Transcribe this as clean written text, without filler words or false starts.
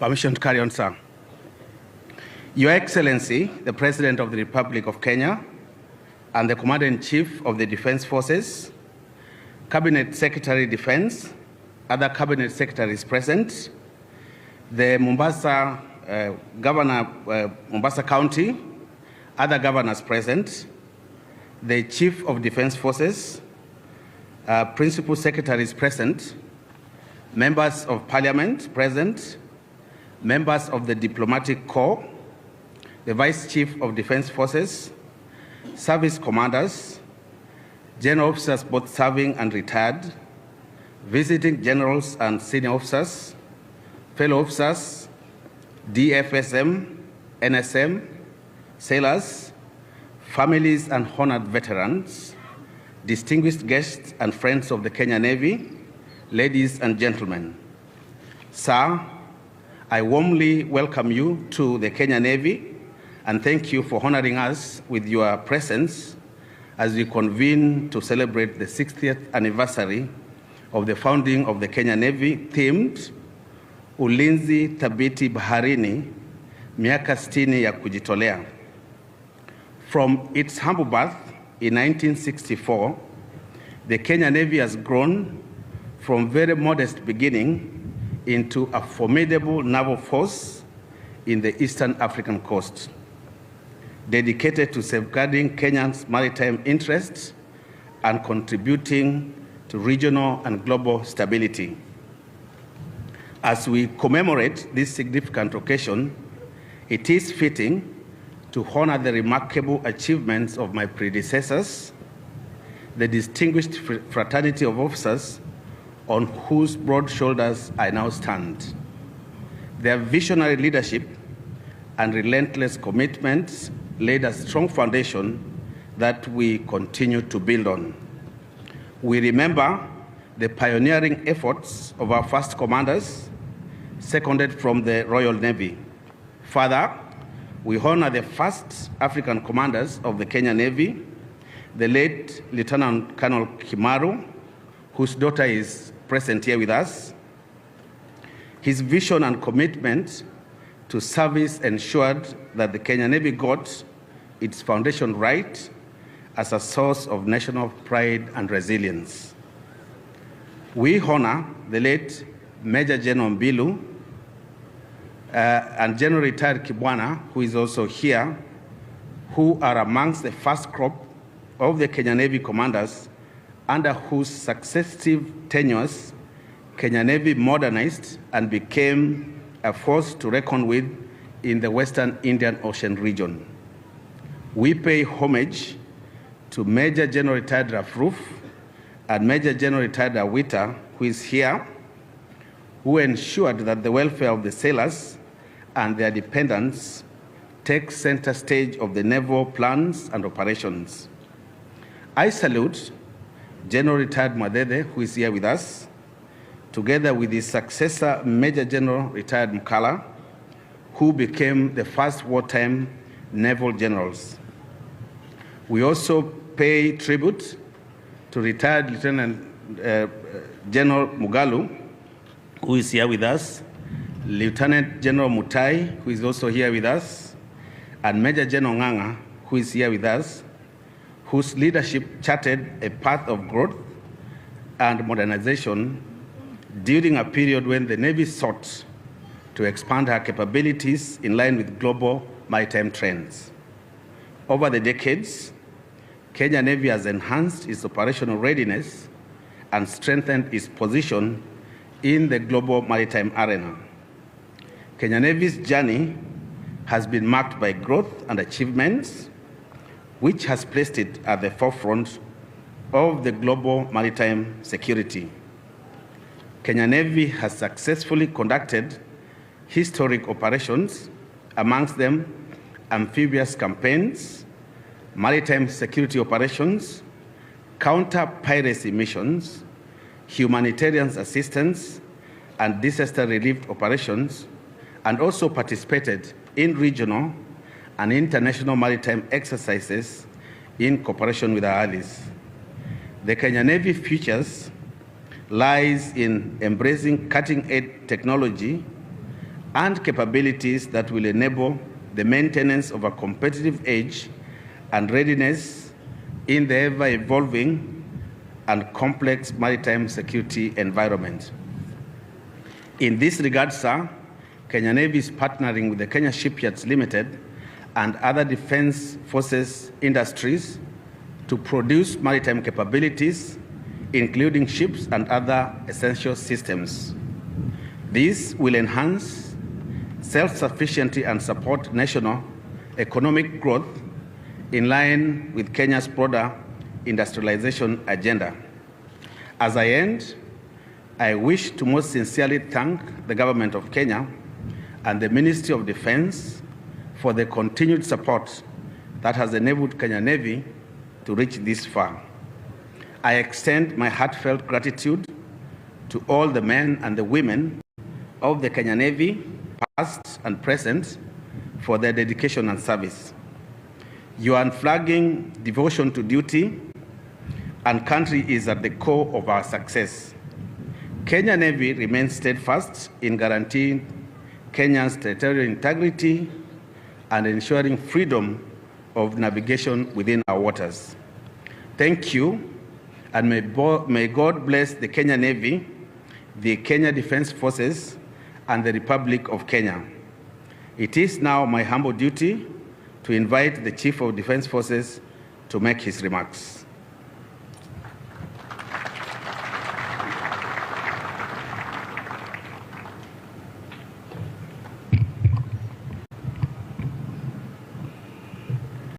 Permission to carry on, sir. Your Excellency, the President of the Republic of Kenya, and the Commander-in-Chief of the Defense Forces, Cabinet Secretary Defense, other Cabinet Secretaries present, the Mombasa Governor, Mombasa County, other governors present, the Chief of Defense Forces, Principal Secretaries present, members of Parliament present, members of the Diplomatic Corps, the Vice Chief of Defense Forces, service commanders, general officers both serving and retired, visiting generals and senior officers, fellow officers, DFSM, NSM, sailors, families and honored veterans, distinguished guests and friends of the Kenya Navy, ladies and gentlemen. Sir, I warmly welcome you to the Kenya Navy and thank you for honoring us with your presence as we convene to celebrate the 60th anniversary of the founding of the Kenya Navy, themed Ulinzi Thabiti Baharini, miaka 60 ya kujitolea. From its humble birth in 1964, the Kenya Navy has grown from very modest beginning into a formidable naval force in the Eastern African coast, dedicated to safeguarding Kenya's maritime interests and contributing to regional and global stability. As we commemorate this significant occasion, it is fitting to honor the remarkable achievements of my predecessors, the distinguished fraternity of officers on whose broad shoulders I now stand. Their visionary leadership and relentless commitment laid a strong foundation that we continue to build on. We remember the pioneering efforts of our first commanders, seconded from the Royal Navy. Further, we honor the first African commanders of the Kenya Navy, the late Lieutenant Colonel Kimaru, whose daughter is present here with us. His vision and commitment to service ensured that the Kenya Navy got its foundation right as a source of national pride and resilience. We honor the late Major General Mbilu and General Retired Kibwana, who is also here, who are amongst the first crop of the Kenya Navy commanders under whose successive tenures Kenya Navy modernized and became a force to reckon with in the Western Indian Ocean region. We pay homage to Major General Retired Rafruf and Major General Retired Awita, who is here, who ensured that the welfare of the sailors and their dependents take center stage of the naval plans and operations. I salute General Retired Mwadede, who is here with us, together with his successor, Major General Retired Mkala, who became the first wartime naval generals. We also pay tribute to retired Lieutenant General Mugalu, who is here with us, Lieutenant General Mutai, who is also here with us, and Major General Nganga, who is here with us, whose leadership charted a path of growth and modernization during a period when the Navy sought to expand her capabilities in line with global maritime trends. Over the decades, Kenya Navy has enhanced its operational readiness and strengthened its position in the global maritime arena. Kenya Navy's journey has been marked by growth and achievements, which has placed it at the forefront of the global maritime security. Kenya Navy has successfully conducted historic operations, amongst them amphibious campaigns, maritime security operations, counter-piracy missions, humanitarian assistance, and disaster relief operations, and also participated in regional and international maritime exercises in cooperation with our allies. The Kenya Navy futures lies in embracing cutting-edge technology and capabilities that will enable the maintenance of a competitive edge and readiness in the ever-evolving and complex maritime security environment. In this regard, sir, Kenya Navy is partnering with the Kenya Shipyards Limited and other defense forces industries to produce maritime capabilities, including ships and other essential systems. This will enhance self-sufficiency and support national economic growth in line with Kenya's broader industrialization agenda. As I end, I wish to most sincerely thank the Government of Kenya and the Ministry of Defense for the continued support that has enabled Kenya Navy to reach this far. I extend my heartfelt gratitude to all the men and the women of the Kenya Navy, past and present, for their dedication and service. Your unflagging devotion to duty and country is at the core of our success. Kenya Navy remains steadfast in guaranteeing Kenya's territorial integrity and ensuring freedom of navigation within our waters. Thank you, and may God bless the Kenya Navy, the Kenya Defense Forces, and the Republic of Kenya. It is now my humble duty to invite the Chief of Defense Forces to make his remarks.